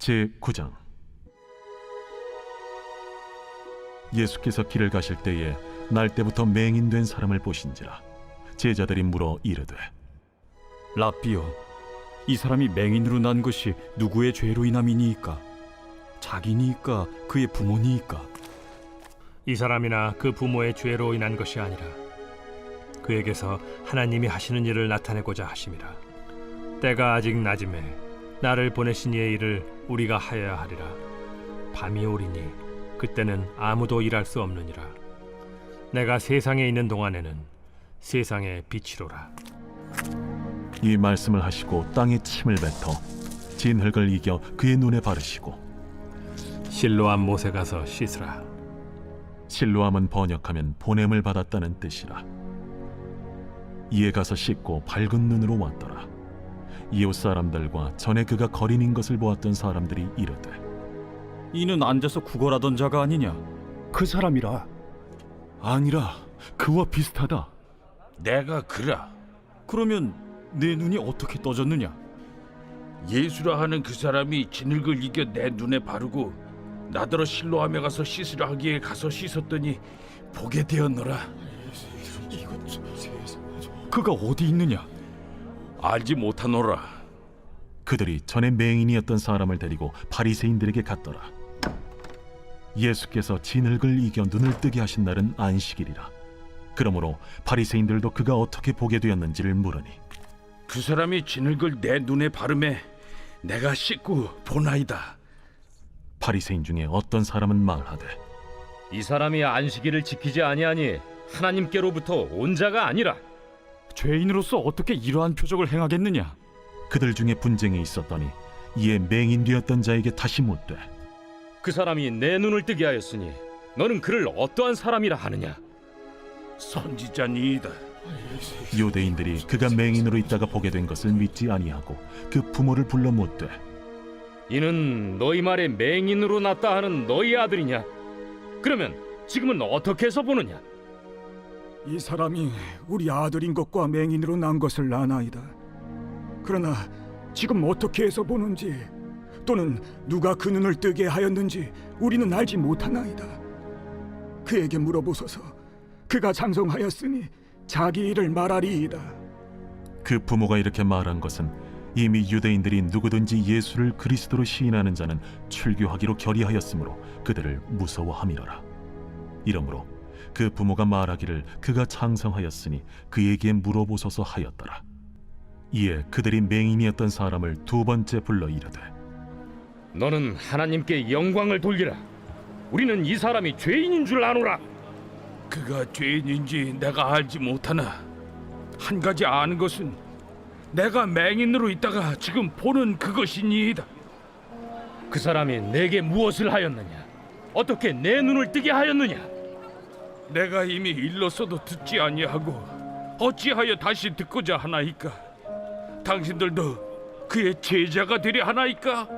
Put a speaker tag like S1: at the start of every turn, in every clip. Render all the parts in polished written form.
S1: 제9장. 예수께서 길을 가실 때에 날 때부터 맹인된 사람을 보신지라. 제자들이 물어 이르되,
S2: 랍비여, 이 사람이 맹인으로 난 것이 누구의 죄로 인함이니이까? 자기니이까 그의 부모니이까?
S3: 이 사람이나 그 부모의 죄로 인한 것이 아니라 그에게서 하나님이 하시는 일을 나타내고자 하심이라. 때가 아직 낮음에 나를 보내신 이의 일을 우리가 하여야 하리라. 밤이 오리니 그때는 아무도 일할 수 없느니라. 내가 세상에 있는 동안에는 세상의 빛이로라.
S1: 이 말씀을 하시고 땅에 침을 뱉어 진흙을 이겨 그의 눈에 바르시고,
S3: 실로암 못에 가서 씻으라.
S1: 실로암은 번역하면 보냄을 받았다는 뜻이라. 이에 가서 씻고 밝은 눈으로 왔더라. 이웃 사람들과 전에 그가 거린인 것을 보았던 사람들이 이르되,
S2: 이는 앉아서 구걸하던 자가 아니냐?
S4: 그 사람이라.
S1: 아니라 그와 비슷하다.
S5: 내가 그라.
S2: 그러면 내 눈이 어떻게 떠졌느냐?
S5: 예수라 하는 그 사람이 진흙을 이겨 내 눈에 바르고 나더러 실로암에 가서 씻으라 하기에 가서 씻었더니 보게 되었노라.
S2: 그가 어디 있느냐?
S5: 알지 못하노라.
S1: 그들이 전에 맹인이었던 사람을 데리고 바리새인들에게 갔더라. 예수께서 진흙을 이겨 눈을 뜨게 하신 날은 안식일이라. 그러므로 바리새인들도 그가 어떻게 보게 되었는지를 물으니,
S5: 그 사람이 진흙을 내 눈에 바르매 내가 씻고 보나이다.
S1: 바리새인 중에 어떤 사람은 말하되,
S6: 이 사람이 안식일을 지키지 아니하니 하나님께로부터 온 자가 아니라.
S2: 죄인으로서 어떻게 이러한 표적을 행하겠느냐?
S1: 그들 중에 분쟁이 있었더니 이에 맹인되었던 자에게 다시 묻되,
S6: 그 사람이 내 눈을 뜨게 하였으니 너는 그를 어떠한 사람이라 하느냐?
S5: 선지자니이다.
S1: 유대인들이 그가 맹인으로 있다가 보게 된 것을 믿지 아니하고 그 부모를 불러 묻되,
S6: 이는 너희 말에 맹인으로 났다 하는 너희 아들이냐? 그러면 지금은 어떻게 해서 보느냐?
S4: 이 사람이 우리 아들인 것과 맹인으로 난 것을 아나이다. 그러나 지금 어떻게 해서 보는지 또는 누가 그 눈을 뜨게 하였는지 우리는 알지 못하나이다. 그에게 물어보소서. 그가 장성하였으니 자기 일을 말하리이다.
S1: 그 부모가 이렇게 말한 것은 이미 유대인들이 누구든지 예수를 그리스도로 시인하는 자는 출교하기로 결의하였으므로 그들을 무서워함이로라. 이러므로 그 부모가 말하기를 그가 장성하였으니 그에게 물어보소서 하였더라. 이에 그들이 맹인이었던 사람을 두 번째 불러 이르되,
S6: 너는 하나님께 영광을 돌리라. 우리는 이 사람이 죄인인 줄 아노라.
S5: 그가 죄인인지 내가 알지 못하나 한 가지 아는 것은 내가 맹인으로 있다가 지금 보는 그것이니이다.
S6: 그 사람이 내게 무엇을 하였느냐? 어떻게 내 눈을 뜨게 하였느냐?
S5: 내가 이미 일렀어도 듣지 아니하고 어찌하여 다시 듣고자 하나이까? 당신들도 그의 제자가 되려 하나이까?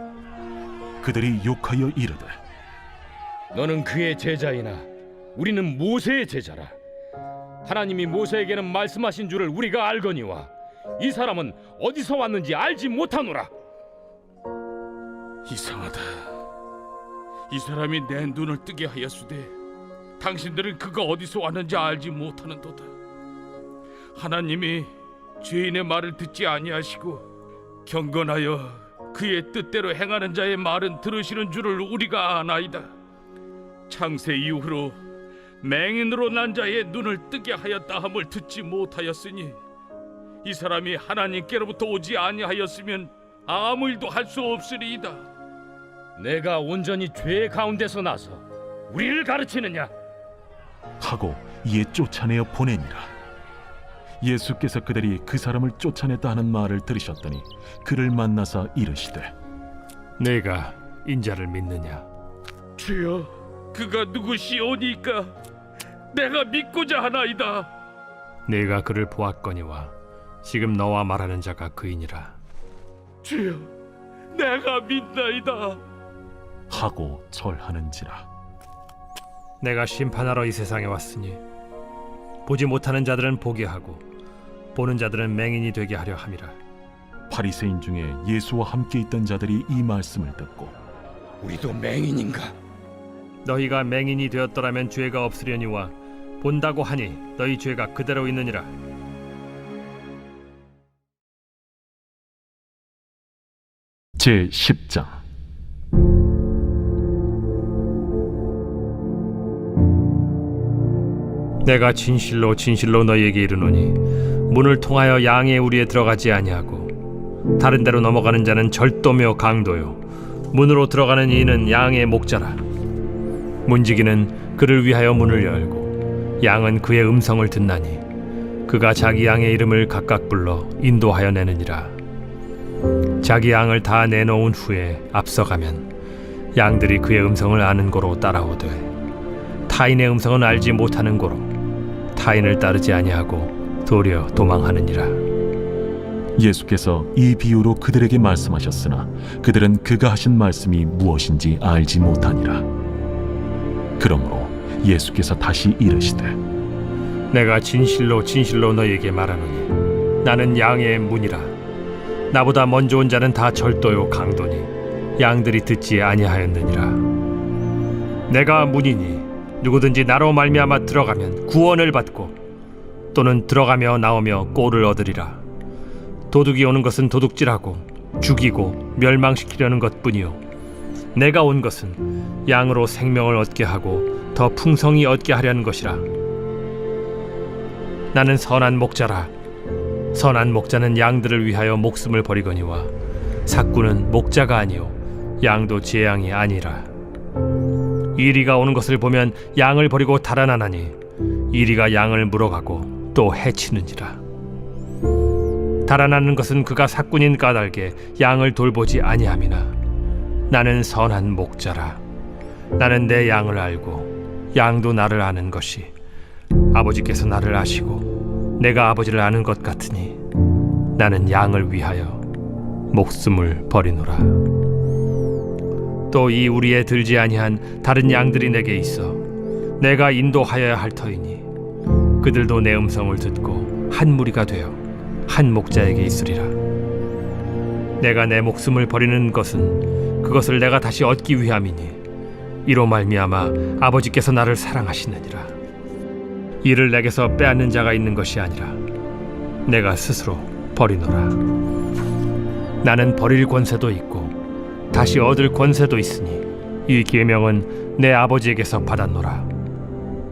S1: 그들이 욕하여 이르되,
S6: 너는 그의 제자이나 우리는 모세의 제자라. 하나님이 모세에게는 말씀하신 줄을 우리가 알거니와 이 사람은 어디서 왔는지 알지 못하노라.
S5: 이상하다. 이 사람이 내 눈을 뜨게 하였으되 당신들은 그가 어디서 왔는지 알지 못하는도다. 하나님이 죄인의 말을 듣지 아니하시고 경건하여 그의 뜻대로 행하는 자의 말은 들으시는 줄을 우리가 아나이다. 창세 이후로 맹인으로 난 자의 눈을 뜨게 하였다 함을 듣지 못하였으니 이 사람이 하나님께로부터 오지 아니하였으면 아무 일도 할 수 없으리이다.
S6: 내가 온전히 죄 가운데서 나서 우리를 가르치느냐?
S1: 하고 이에 쫓아내어 보내니라. 예수께서 그들이 그 사람을 쫓아냈다 하는 말을 들으셨더니 그를 만나사 이르시되,
S3: 내가 인자를 믿느냐?
S5: 주여, 그가 누구시오니까 내가 믿고자 하나이다.
S3: 내가 그를 보았거니와 지금 너와 말하는 자가 그이니라.
S5: 주여, 내가 믿나이다.
S1: 하고 절하는지라.
S3: 내가 심판하러 이 세상에 왔으니 보지 못하는 자들은 보게 하고 보는 자들은 맹인이 되게 하려 함이라.
S1: 바리새인 중에 예수와 함께 있던 자들이 이 말씀을 듣고
S6: 우리도 맹인인가?
S3: 너희가 맹인이 되었더라면 죄가 없으려니와 본다고 하니 너희 죄가 그대로 있느니라.
S1: 제 10장.
S3: 내가 진실로 진실로 너희에게 이르노니 문을 통하여 양의 우리에 들어가지 아니하고 다른 데로 넘어가는 자는 절도며 강도요 문으로 들어가는 이는 양의 목자라. 문지기는 그를 위하여 문을 열고 양은 그의 음성을 듣나니 그가 자기 양의 이름을 각각 불러 인도하여 내느니라. 자기 양을 다 내놓은 후에 앞서가면 양들이 그의 음성을 아는 고로 따라오되 타인의 음성은 알지 못하는 고로 타인을 따르지 아니하고 도리어 도망하느니라.
S1: 예수께서 이 비유로 그들에게 말씀하셨으나 그들은 그가 하신 말씀이 무엇인지 알지 못하니라. 그러므로 예수께서 다시 이르시되
S3: 내가 진실로 진실로 너희에게 말하노니 나는 양의 문이라. 나보다 먼저 온 자는 다 절도요 강도니 양들이 듣지 아니하였느니라. 내가 문이니 누구든지 나로 말미암아 들어가면 구원을 받고 또는 들어가며 나오며 꼴을 얻으리라. 도둑이 오는 것은 도둑질하고 죽이고 멸망시키려는 것뿐이요 내가 온 것은 양으로 생명을 얻게 하고 더 풍성히 얻게 하려는 것이라. 나는 선한 목자라. 선한 목자는 양들을 위하여 목숨을 버리거니와 삭구는 목자가 아니요 양도 제 양이 아니라. 이리가 오는 것을 보면 양을 버리고 달아나나니 이리가 양을 물어가고 또 해치는지라. 달아나는 것은 그가 삭군인 까닭에 양을 돌보지 아니함이나 나는 선한 목자라. 나는 내 양을 알고 양도 나를 아는 것이 아버지께서 나를 아시고 내가 아버지를 아는 것 같으니 나는 양을 위하여 목숨을 버리노라. 또 이 우리에 들지 아니한 다른 양들이 내게 있어 내가 인도하여야 할 터이니 그들도 내 음성을 듣고 한 무리가 되어 한 목자에게 있으리라. 내가 내 목숨을 버리는 것은 그것을 내가 다시 얻기 위함이니 이로 말미암아 아버지께서 나를 사랑하시느니라. 이를 내게서 빼앗는 자가 있는 것이 아니라 내가 스스로 버리노라. 나는 버릴 권세도 있고 다시 얻을 권세도 있으니 이 계명은 내 아버지에게서 받았노라.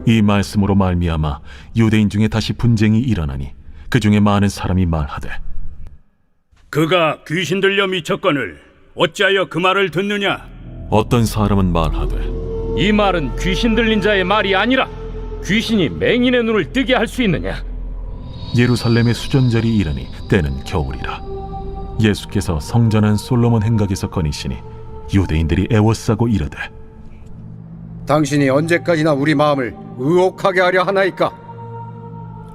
S1: 이 말씀으로 말미암아 유대인 중에 다시 분쟁이 일어나니 그 중에 많은 사람이 말하되
S7: 그가 귀신 들려 미쳤거늘 어찌하여 그 말을 듣느냐?
S1: 어떤 사람은 말하되
S6: 이 말은 귀신 들린 자의 말이 아니라 귀신이 맹인의 눈을 뜨게 할 수 있느냐?
S1: 예루살렘의 수전절이 이르니 때는 겨울이라. 예수께서 성전한 솔로몬 행각에서 거니시니 유대인들이 애워싸고 이르되
S8: 당신이 언제까지나 우리 마음을 의혹하게 하려 하나이까?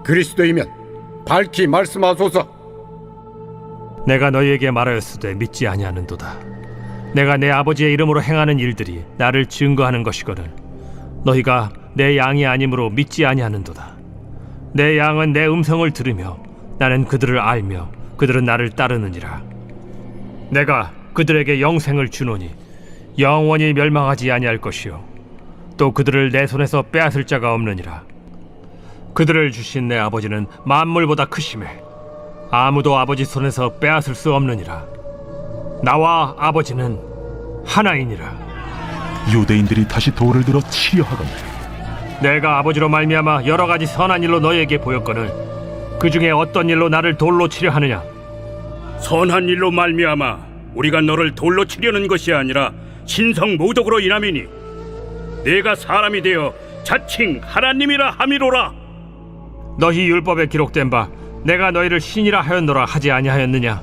S8: 그리스도이면 밝히 말씀하소서.
S3: 내가 너희에게 말하였으되 믿지 아니하는도다. 내가 내 아버지의 이름으로 행하는 일들이 나를 증거하는 것이거늘 너희가 내 양이 아니므로 믿지 아니하는도다. 내 양은 내 음성을 들으며 나는 그들을 알며 그들은 나를 따르느니라. 내가 그들에게 영생을 주노니 영원히 멸망하지 아니할 것이요 또 그들을 내 손에서 빼앗을 자가 없느니라. 그들을 주신 내 아버지는 만물보다 크심에 아무도 아버지 손에서 빼앗을 수 없느니라. 나와 아버지는 하나이니라.
S1: 유대인들이 다시 돌을 들어 치려 하거늘
S3: 내가 아버지로 말미암아 여러 가지 선한 일로 너희에게 보였거늘 그 중에 어떤 일로 나를 돌로 치려 하느냐?
S7: 선한 일로 말미암아 우리가 너를 돌로 치려는 것이 아니라 신성 모독으로 인함이니 내가 사람이 되어 자칭 하나님이라 함이로라.
S3: 너희 율법에 기록된 바 내가 너희를 신이라 하였노라 하지 아니하였느냐?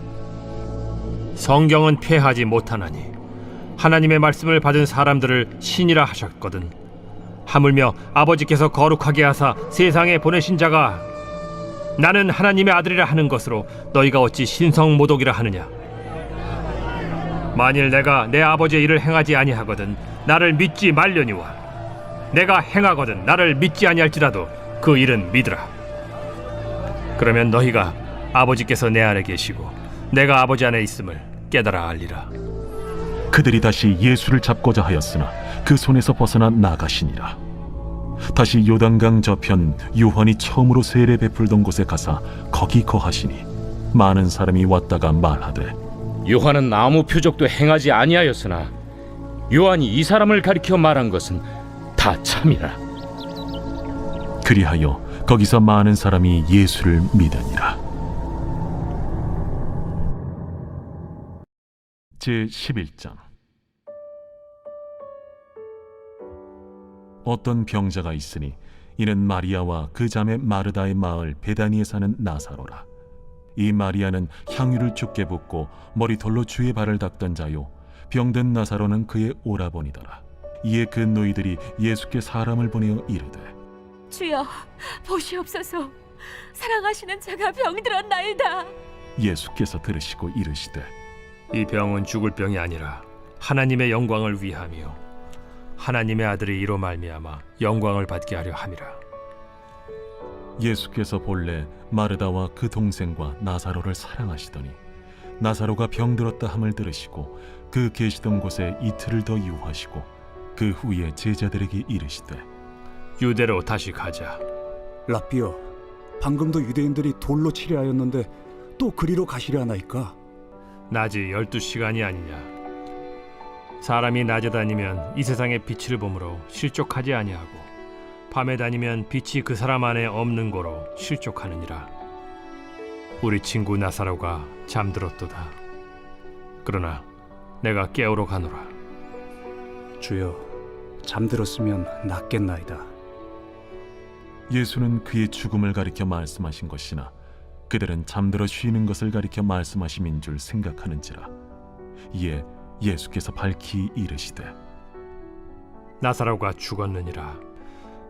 S3: 성경은 폐하지 못하나니 하나님의 말씀을 받은 사람들을 신이라 하셨거든. 하물며 아버지께서 거룩하게 하사 세상에 보내신 자가 나는 하나님의 아들이라 하는 것으로 너희가 어찌 신성모독이라 하느냐? 만일 내가 내 아버지의 일을 행하지 아니하거든 나를 믿지 말려니와 내가 행하거든 나를 믿지 아니할지라도 그 일은 믿으라. 그러면 너희가 아버지께서 내 안에 계시고 내가 아버지 안에 있음을 깨달아 알리라.
S1: 그들이 다시 예수를 잡고자 하였으나 그 손에서 벗어나 나가시니라. 다시 요단강 저편 요한이 처음으로 세례 베풀던 곳에 가사 거기 거하시니 많은 사람이 왔다가 말하되
S6: 요한은 아무 표적도 행하지 아니하였으나 요한이 이 사람을 가리켜 말한 것은 다 참이라.
S1: 그리하여 거기서 많은 사람이 예수를 믿으니라. 제11장. 어떤 병자가 있으니 이는 마리아와 그 자매 마르다의 마을 베다니에 사는 나사로라. 이 마리아는 향유를 죽게 붓고 머리털로 주의 발을 닦던 자요, 병든 나사로는 그의 오라버니더라. 이에 그 노이들이 예수께 사람을 보내어 이르되
S9: 주여, 보시옵소서. 사랑하시는 자가 병들었나이다.
S1: 예수께서 들으시고 이르시되
S3: 이 병은 죽을 병이 아니라 하나님의 영광을 위함이요 하나님의 아들이 이로 말미암아 영광을 받게 하려 함이라.
S1: 예수께서 본래 마르다와 그 동생과 나사로를 사랑하시더니 나사로가 병들었다 함을 들으시고 그 계시던 곳에 이틀을 더 유하시고 그 후에 제자들에게 이르시되
S3: 유대로 다시 가자.
S4: 라삐여, 방금도 유대인들이 돌로 치려 하였는데 또 그리로 가시려 하나이까?
S3: 낮이 12시간이 아니냐. 사람이 낮에 다니면 이 세상의 빛을 보므로 실족하지 아니하고 밤에 다니면 빛이 그 사람 안에 없는 고로 실족하느니라. 우리 친구 나사로가 잠들었도다. 그러나 내가 깨우러 가노라.
S4: 주여, 잠들었으면 낫겠나이다.
S1: 예수는 그의 죽음을 가리켜 말씀하신 것이나 그들은 잠들어 쉬는 것을 가리켜 말씀하심인 줄 생각하는지라. 이에 예수께서 밝히 이르시되
S3: 나사로가 죽었느니라.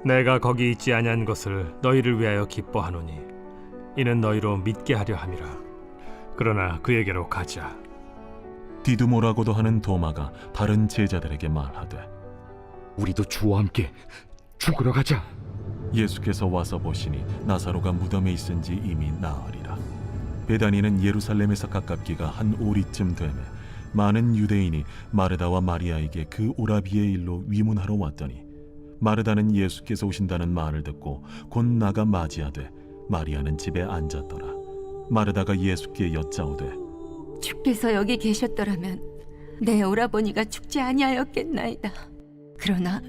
S3: 내가 거기 있지 아니한 것을 너희를 위하여 기뻐하노니 이는 너희로 믿게 하려 함이라. 그러나 그에게로 가자.
S1: 디두모라고도 하는 도마가 다른 제자들에게 말하되
S2: 우리도 주와 함께 죽으러 가자.
S1: 예수께서 와서 보시니 나사로가 무덤에 있은지 이미 나으리라. 베다니는 예루살렘에서 가깝기가 한 오리쯤 되매 많은 유대인이 마르다와 마리아에게 그 오라비의 일로 위문하러 왔더니 마르다는 예수께서 오신다는 말을 듣고 곧 나가 맞이하되 마리아는 집에 앉았더라. 마르다가 예수께 여짜오되
S9: 주께서 여기 계셨더라면 내 오라버니가 죽지 아니하였겠나이다. 그러나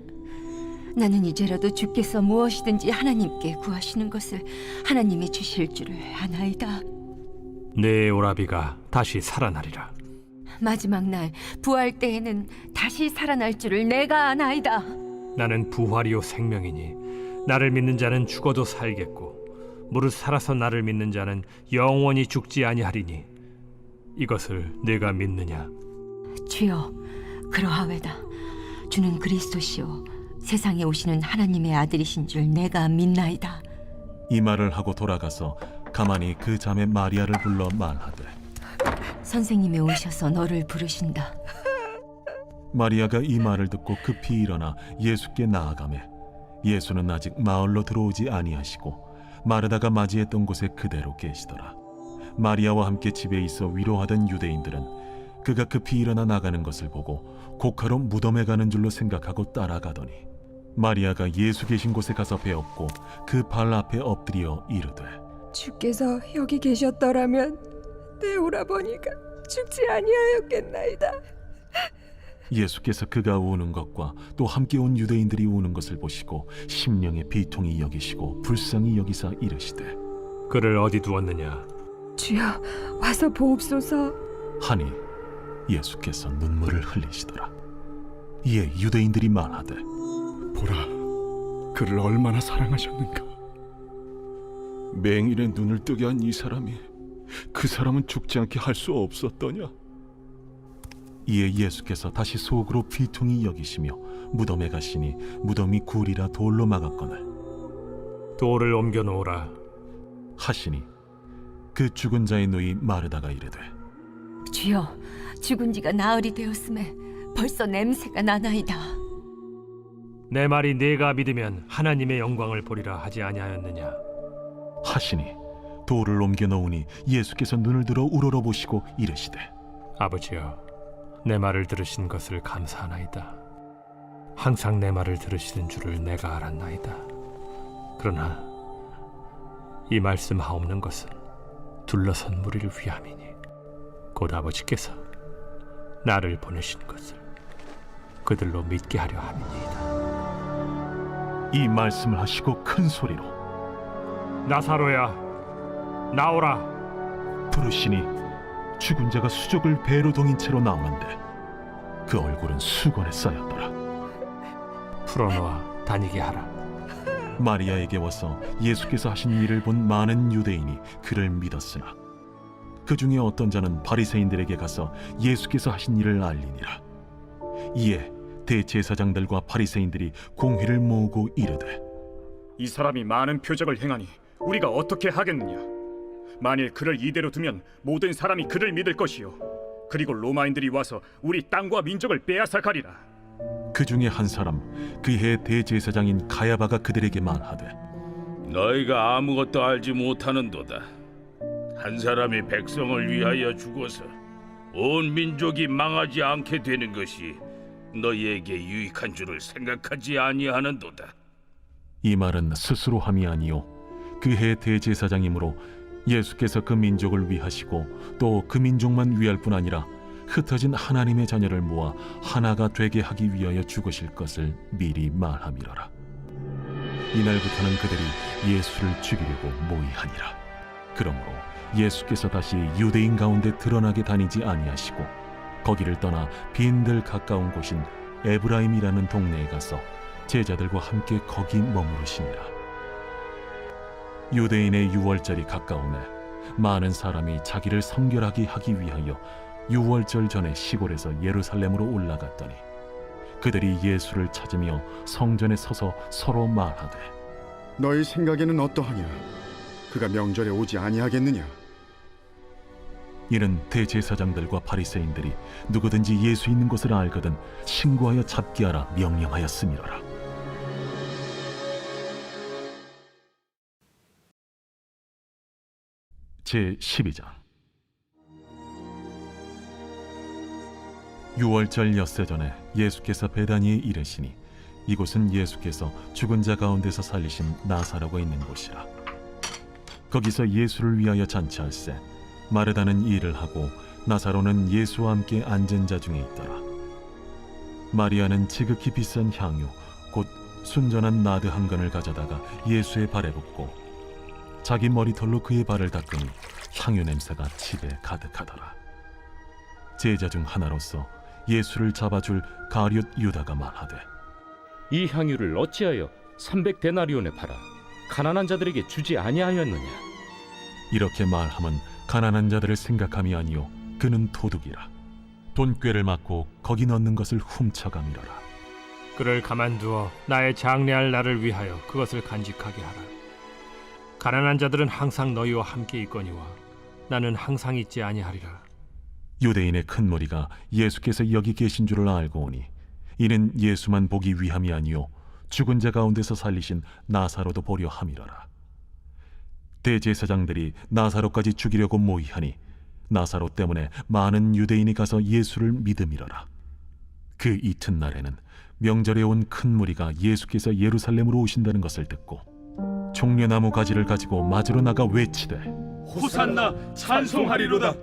S9: 나는 이제라도 주께서 무엇이든지 하나님께 구하시는 것을 하나님이 주실 줄을 아나이다.
S3: 내 오라비가 다시 살아나리라.
S9: 마지막 날 부활 때에는 다시 살아날 줄을 내가 아나이다.
S3: 나는 부활이요 생명이니 나를 믿는 자는 죽어도 살겠고 무릇 살아서 나를 믿는 자는 영원히 죽지 아니하리니 이것을 내가 믿느냐?
S9: 주여, 그러하외다. 주는 그리스도시요 세상에 오시는 하나님의 아들이신 줄 내가 믿나이다.
S1: 이 말을 하고 돌아가서 가만히 그 자매 마리아를 불러 말하되
S9: 선생님이 오셔서 너를 부르신다.
S1: 마리아가 이 말을 듣고 급히 일어나 예수께 나아가매 예수는 아직 마을로 들어오지 아니하시고 마르다가 맞이했던 곳에 그대로 계시더라. 마리아와 함께 집에 있어 위로하던 유대인들은 그가 급히 일어나 나가는 것을 보고 곡하러 무덤에 가는 줄로 생각하고 따라가더니 마리아가 예수 계신 곳에 가서 배웠고 그 발 앞에 엎드려 이르되
S10: 주께서 여기 계셨더라면 내 오라버니가 죽지 아니하였겠나이다.
S1: 예수께서 그가 우는 것과 또 함께 온 유대인들이 우는 것을 보시고 심령의 비통이 여기시고 불쌍히 여기사 이르시되
S3: 그를 어디 두었느냐?
S10: 주여, 와서 보옵소서.
S1: 하니 예수께서 눈물을 흘리시더라. 이에 유대인들이 말하되
S4: 보라, 그를 얼마나 사랑하셨는가.
S1: 맹인의 눈을 뜨게 한 이 사람이 그 사람은 죽지 않게 할 수 없었더냐. 이에 예수께서 다시 속으로 비통히 여기시며 무덤에 가시니 무덤이 굴이라 돌로 막았거늘
S3: 돌을 옮겨 놓으라.
S1: 하시니 그 죽은 자의 누이 마르다가 이르되
S9: 주여, 죽은 지가 나흘이 되었음에 벌써 냄새가 나나이다.
S3: 내 말이 네가 믿으면 하나님의 영광을 보리라 하지 아니하였느냐?
S1: 하시니 돌을 옮겨 놓으니 예수께서 눈을 들어 우러러보시고 이르시되
S3: 아버지여, 내 말을 들으신 것을 감사하나이다. 항상 내 말을 들으시는 줄을 내가 알았나이다. 그러나 이 말씀하옵는 것은 둘러선 무리를 위함이니 곧 아버지께서 나를 보내신 것을 그들로 믿게 하려 함이니이다.
S1: 이 말씀을 하시고 큰 소리로
S3: 나사로야, 나오라.
S1: 부르시니 죽은 자가 수족을 배로 동인 채로 나오는데 그 얼굴은 수건에 쌓였더라.
S3: 풀어놓아 다니게 하라.
S1: 마리아에게 와서 예수께서 하신 일을 본 많은 유대인이 그를 믿었으나 그 중에 어떤 자는 바리새인들에게 가서 예수께서 하신 일을 알리니라. 이에 대제사장들과 바리새인들이 공회를 모으고 이르되
S4: 이 사람이 많은 표적을 행하니 우리가 어떻게 하겠느냐? 만일 그를 이대로 두면 모든 사람이 그를 믿을 것이요, 그리고 로마인들이 와서 우리 땅과 민족을 빼앗아 가리라.
S1: 그 중에 한 사람 그 해 대제사장인 가야바가 그들에게 말하되
S5: 너희가 아무것도 알지 못하는도다. 한 사람이 백성을 위하여 죽어서 온 민족이 망하지 않게 되는 것이 너희에게 유익한 줄을 생각하지 아니하는도다.
S1: 이 말은 스스로 함이 아니요 그 해 대제사장이므로 예수께서 그 민족을 위하시고 또 그 민족만 위할 뿐 아니라 흩어진 하나님의 자녀를 모아 하나가 되게 하기 위하여 죽으실 것을 미리 말함이로라. 이날부터는 그들이 예수를 죽이려고 모의하니라. 그러므로 예수께서 다시 유대인 가운데 드러나게 다니지 아니하시고 거기를 떠나 빈들 가까운 곳인 에브라임이라는 동네에 가서 제자들과 함께 거기 머무르시니라. 유대인의 유월절이 가까우매 많은 사람이 자기를 성결하게 하기 위하여 유월절 전에 시골에서 예루살렘으로 올라갔더니 그들이 예수를 찾으며 성전에 서서 서로 말하되
S11: 너희 생각에는 어떠하냐? 그가 명절에 오지 아니하겠느냐?
S1: 이는 대제사장들과 바리새인들이 누구든지 예수 있는 곳을 알거든 신고하여 잡게 하라 명령하였음이로라. 제12장 유월절 엿새 전에 예수께서 베다니에 이르시니 이곳은 예수께서 죽은 자 가운데서 살리신 나사로가 있는 곳이라. 거기서 예수를 위하여 잔치할세 마르다는 일을 하고 나사로는 예수와 함께 앉은 자 중에 있더라. 마리아는 지극히 비싼 향유 곧 순전한 나드 한 건을 가져다가 예수의 발에 붓고 자기 머리털로 그의 발을 닦으니 향유 냄새가 집에 가득하더라. 제자 중 하나로서 예수를 잡아줄 가룟 유다가 말하되
S6: 이 향유를 어찌하여 300데나리온에 팔아 가난한 자들에게 주지 아니하였느냐?
S1: 이렇게 말함은 가난한 자들을 생각함이 아니요 그는 도둑이라. 돈꾀를 맞고 거기 넣는 것을 훔쳐가미러라.
S3: 그를 가만두어 나의 장래할 날을 위하여 그것을 간직하게 하라. 가난한 자들은 항상 너희와 함께 있거니와 나는 항상 있지 아니하리라.
S1: 유대인의 큰 무리가 예수께서 여기 계신 줄을 알고 오니 이는 예수만 보기 위함이 아니요 죽은 자 가운데서 살리신 나사로도 보려 함이로라. 대제사장들이 나사로까지 죽이려고 모의하니 나사로 때문에 많은 유대인이 가서 예수를 믿음이로라. 그 이튿날에는 명절에 온 큰 무리가 예수께서 예루살렘으로 오신다는 것을 듣고 종려나무 가지를 가지고 맞으러 나가 외치되
S7: 호산나 찬송하리로다.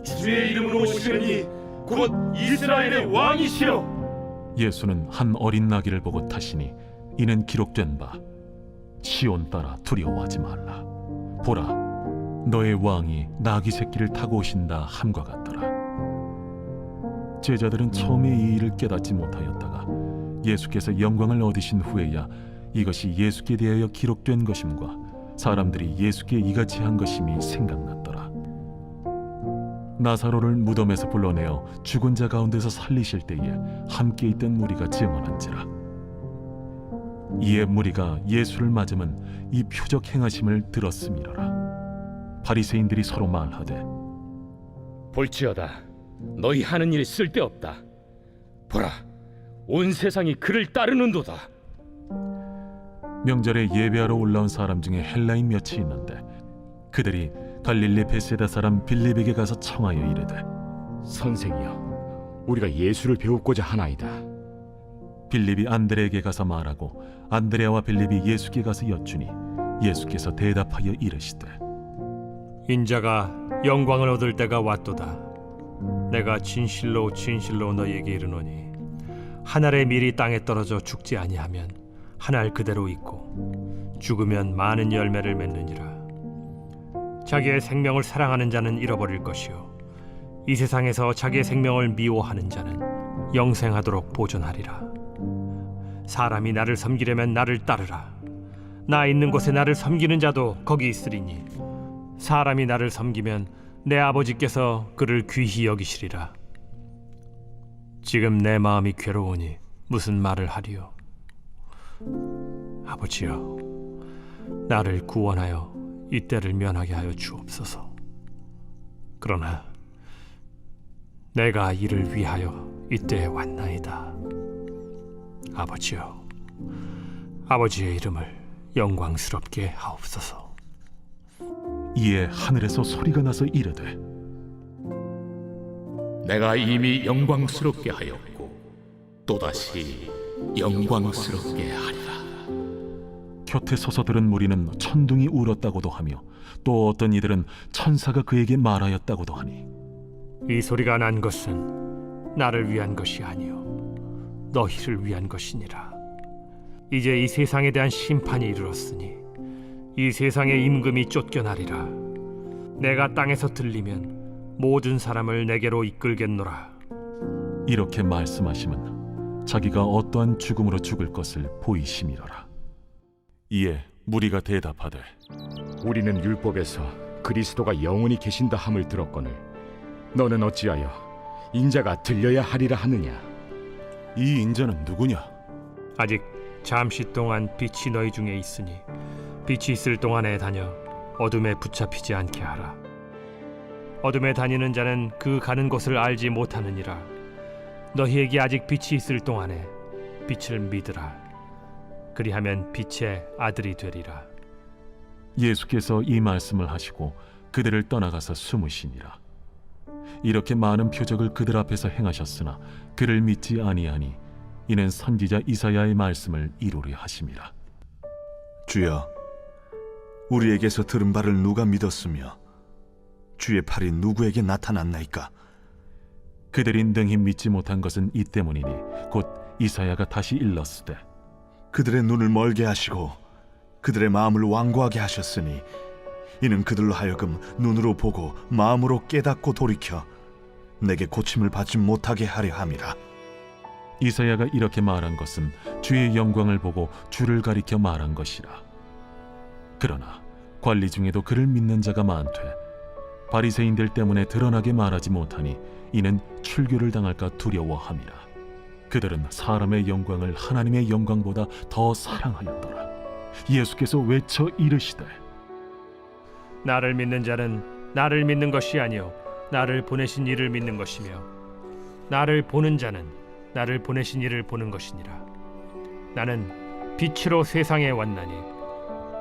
S7: 주의 이름으로 오시느니 곧 이스라엘의 왕이시여.
S1: 예수는 한 어린 나귀를 보고 타시니 이는 기록된 바 시온 따라 두려워하지 말라. 보라, 너의 왕이 나귀 새끼를 타고 오신다 함과 같더라. 제자들은 처음에 이 일을 깨닫지 못하였다가 예수께서 영광을 얻으신 후에야 이것이 예수께 대하여 기록된 것임과 사람들이 예수께 이같이 한 것임이 생각났더라. 나사로를 무덤에서 불러내어 죽은 자 가운데서 살리실 때에 함께 있던 무리가 증언한지라. 이에 무리가 예수를 맞으면 이 표적 행하심을 들었음이로라. 바리새인들이 서로 말하되
S6: 볼지어다, 너희 하는 일이 쓸데없다. 보라, 온 세상이 그를 따르는도다.
S1: 명절에 예배하러 올라온 사람 중에 헬라인 몇이 있는데 그들이 갈릴리 베세다 사람 빌립에게 가서 청하여 이르되
S7: 선생이여, 우리가 예수를 배우고자 하나이다.
S1: 빌립이 안드레에게 가서 말하고 안드레와 빌립이 예수께 가서 여쭈니 예수께서 대답하여 이르시되
S3: 인자가 영광을 얻을 때가 왔도다. 내가 진실로 진실로 너희에게 이르노니 한 알의 밀이 땅에 떨어져 죽지 아니하면 한 알 그대로 있고 죽으면 많은 열매를 맺느니라. 자기의 생명을 사랑하는 자는 잃어버릴 것이요 이 세상에서 자기의 생명을 미워하는 자는 영생하도록 보존하리라. 사람이 나를 섬기려면 나를 따르라. 나 있는 곳에 나를 섬기는 자도 거기 있으리니 사람이 나를 섬기면 내 아버지께서 그를 귀히 여기시리라. 지금 내 마음이 괴로우니 무슨 말을 하리요? 아버지여, 나를 구원하여 이 때를 면하게 하여 주옵소서. 그러나 내가 이를 위하여 이때에 왔나이다. 아버지여, 아버지의 이름을 영광스럽게 하옵소서.
S1: 이에 하늘에서 소리가 나서 이르되
S5: 내가 이미 영광스럽게 하였고 또다시 영광스럽게 하리라.
S1: 곁에 서서 들은 무리는 천둥이 울었다고도 하며 또 어떤 이들은 천사가 그에게 말하였다고도 하니
S3: 이 소리가 난 것은 나를 위한 것이 아니요 너희를 위한 것이니라. 이제 이 세상에 대한 심판이 이르렀으니 이 세상의 임금이 쫓겨나리라. 내가 땅에서 들리면 모든 사람을 내게로 이끌겠노라.
S1: 이렇게 말씀하심은 자기가 어떠한 죽음으로 죽을 것을 보이심이로라. 이에 무리가 대답하되
S7: 우리는 율법에서 그리스도가 영원히 계신다 함을 들었거늘 너는 어찌하여 인자가 들려야 하리라 하느냐?
S1: 이 인자는 누구냐?
S3: 아직 잠시 동안 빛이 너희 중에 있으니 빛이 있을 동안에 다녀 어둠에 붙잡히지 않게 하라. 어둠에 다니는 자는 그 가는 곳을 알지 못하느니라. 너희에게 아직 빛이 있을 동안에 빛을 믿으라. 그리하면 빛의 아들이 되리라.
S1: 예수께서 이 말씀을 하시고 그들을 떠나가서 숨으시니라. 이렇게 많은 표적을 그들 앞에서 행하셨으나 그를 믿지 아니하니 이는 선지자 이사야의 말씀을 이루려 하심이라.
S12: 주여, 우리에게서 들은 바를 누가 믿었으며 주의 팔이 누구에게 나타났나이까?
S1: 그들이 능히 믿지 못한 것은 이 때문이니 곧 이사야가 다시 일렀으되
S12: 그들의 눈을 멀게 하시고 그들의 마음을 완고하게 하셨으니 이는 그들로 하여금 눈으로 보고 마음으로 깨닫고 돌이켜 내게 고침을 받지 못하게 하려 함이라.
S1: 이사야가 이렇게 말한 것은 주의 영광을 보고 주를 가리켜 말한 것이라. 그러나 관리 중에도 그를 믿는 자가 많되 바리새인들 때문에 드러나게 말하지 못하니 이는 출교를 당할까 두려워함이라. 그들은 사람의 영광을 하나님의 영광보다 더 사랑하였더라. 예수께서 외쳐 이르시되
S3: 나를 믿는 자는 나를 믿는 것이 아니요 나를 보내신 이를 믿는 것이며 나를 보는 자는 나를 보내신 이를 보는 것이니라. 나는 빛으로 세상에 왔나니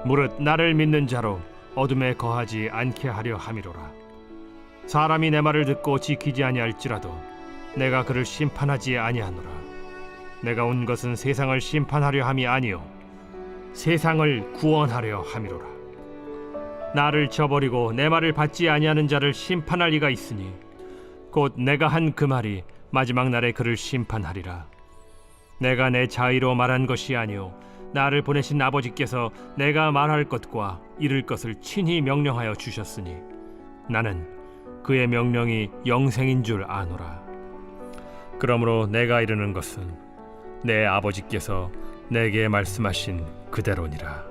S3: 무릇 나를 믿는 자로 어둠에 거하지 않게 하려 함이로라. 사람이 내 말을 듣고 지키지 아니할지라도 내가 그를 심판하지 아니하노라. 내가 온 것은 세상을 심판하려 함이 아니요 세상을 구원하려 함이로라. 나를 저버리고 내 말을 받지 아니하는 자를 심판할 이가 있으니 곧 내가 한 그 말이 마지막 날에 그를 심판하리라. 내가 내 자의로 말한 것이 아니요 나를 보내신 아버지께서 내가 말할 것과 이룰 것을 친히 명령하여 주셨으니 나는 그의 명령이 영생인 줄 아노라. 그러므로 내가 이르는 것은 내 아버지께서 내게 말씀하신 그대로니라.